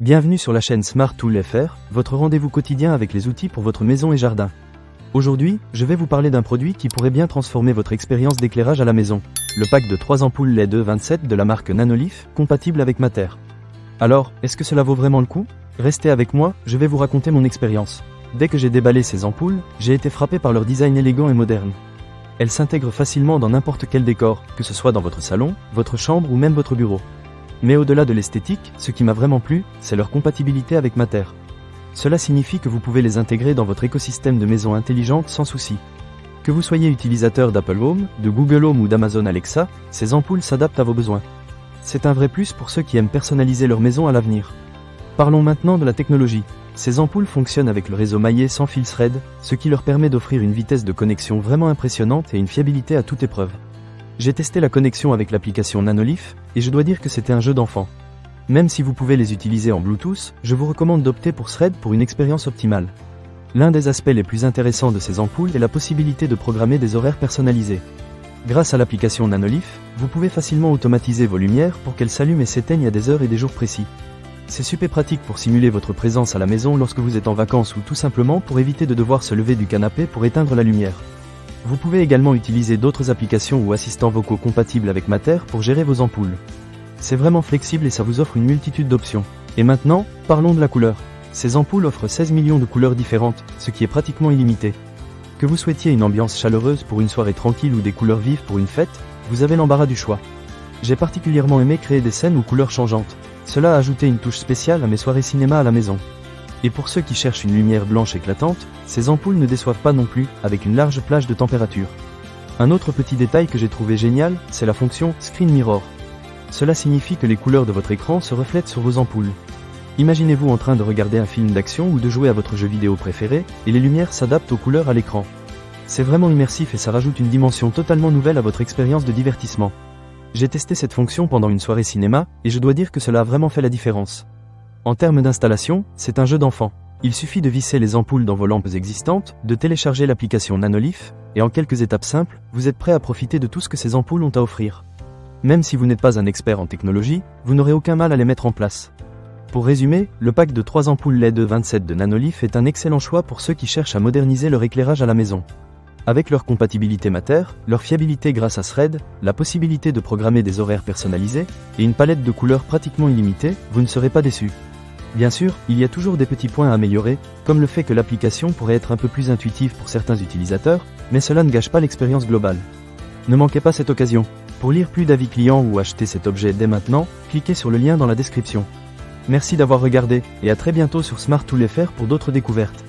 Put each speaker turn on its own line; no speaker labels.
Bienvenue sur la chaîne Smart Tool FR, votre rendez-vous quotidien avec les outils pour votre maison et jardin. Aujourd'hui, je vais vous parler d'un produit qui pourrait bien transformer votre expérience d'éclairage à la maison. Le pack de 3 ampoules LED E27 de la marque Nanolith, compatible avec Matter. Alors, est-ce que cela vaut vraiment le coup? Restez avec moi, je vais vous raconter mon expérience. Dès que j'ai déballé ces ampoules, j'ai été frappé par leur design élégant et moderne. Elles s'intègrent facilement dans n'importe quel décor, que ce soit dans votre salon, votre chambre ou même votre bureau. Mais au-delà de l'esthétique, ce qui m'a vraiment plu, c'est leur compatibilité avec Matter. Cela signifie que vous pouvez les intégrer dans votre écosystème de maison intelligente sans souci. Que vous soyez utilisateur d'Apple Home, de Google Home ou d'Amazon Alexa, ces ampoules s'adaptent à vos besoins. C'est un vrai plus pour ceux qui aiment personnaliser leur maison à l'avenir. Parlons maintenant de la technologie. Ces ampoules fonctionnent avec le réseau maillé sans fil thread, ce qui leur permet d'offrir une vitesse de connexion vraiment impressionnante et une fiabilité à toute épreuve. J'ai testé la connexion avec l'application Nanolith, et je dois dire que c'était un jeu d'enfant. Même si vous pouvez les utiliser en Bluetooth, je vous recommande d'opter pour Thread pour une expérience optimale. L'un des aspects les plus intéressants de ces ampoules est la possibilité de programmer des horaires personnalisés. Grâce à l'application Nanolith, vous pouvez facilement automatiser vos lumières pour qu'elles s'allument et s'éteignent à des heures et des jours précis. C'est super pratique pour simuler votre présence à la maison lorsque vous êtes en vacances ou tout simplement pour éviter de devoir se lever du canapé pour éteindre la lumière. Vous pouvez également utiliser d'autres applications ou assistants vocaux compatibles avec Matter pour gérer vos ampoules. C'est vraiment flexible et ça vous offre une multitude d'options. Et maintenant, parlons de la couleur. Ces ampoules offrent 16 millions de couleurs différentes, ce qui est pratiquement illimité. Que vous souhaitiez une ambiance chaleureuse pour une soirée tranquille ou des couleurs vives pour une fête, vous avez l'embarras du choix. J'ai particulièrement aimé créer des scènes aux couleurs changeantes. Cela a ajouté une touche spéciale à mes soirées cinéma à la maison. Et pour ceux qui cherchent une lumière blanche éclatante, ces ampoules ne déçoivent pas non plus, avec une large plage de température. Un autre petit détail que j'ai trouvé génial, c'est la fonction Screen Mirror. Cela signifie que les couleurs de votre écran se reflètent sur vos ampoules. Imaginez-vous en train de regarder un film d'action ou de jouer à votre jeu vidéo préféré, et les lumières s'adaptent aux couleurs à l'écran. C'est vraiment immersif et ça rajoute une dimension totalement nouvelle à votre expérience de divertissement. J'ai testé cette fonction pendant une soirée cinéma, et je dois dire que cela a vraiment fait la différence. En termes d'installation, c'est un jeu d'enfant. Il suffit de visser les ampoules dans vos lampes existantes, de télécharger l'application Nanolith, et en quelques étapes simples, vous êtes prêt à profiter de tout ce que ces ampoules ont à offrir. Même si vous n'êtes pas un expert en technologie, vous n'aurez aucun mal à les mettre en place. Pour résumer, le pack de 3 ampoules LED E27 de Nanolith est un excellent choix pour ceux qui cherchent à moderniser leur éclairage à la maison. Avec leur compatibilité Matter, leur fiabilité grâce à Thread, la possibilité de programmer des horaires personnalisés, et une palette de couleurs pratiquement illimitée, vous ne serez pas déçus. Bien sûr, il y a toujours des petits points à améliorer, comme le fait que l'application pourrait être un peu plus intuitive pour certains utilisateurs, mais cela ne gâche pas l'expérience globale. Ne manquez pas cette occasion. Pour lire plus d'avis clients ou acheter cet objet dès maintenant, cliquez sur le lien dans la description. Merci d'avoir regardé, et à très bientôt sur Smart Tool FR pour d'autres découvertes.